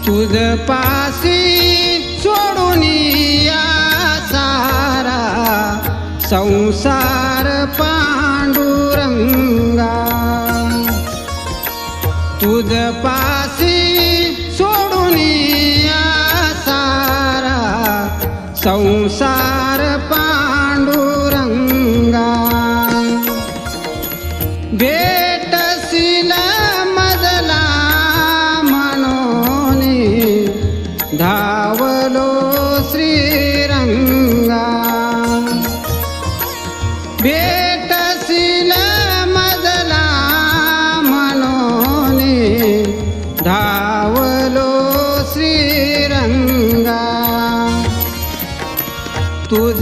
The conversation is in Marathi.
तुझ पासी सोडून या सारा संसार पांडुरंगा, तुझ पासी सोडून या सारा संसार पांडुरंगा. भेटशील मजला म्हणून धावलो श्रीरंगा, भेटशील मजला म्हणून धावलो श्रीरंगा. तुझ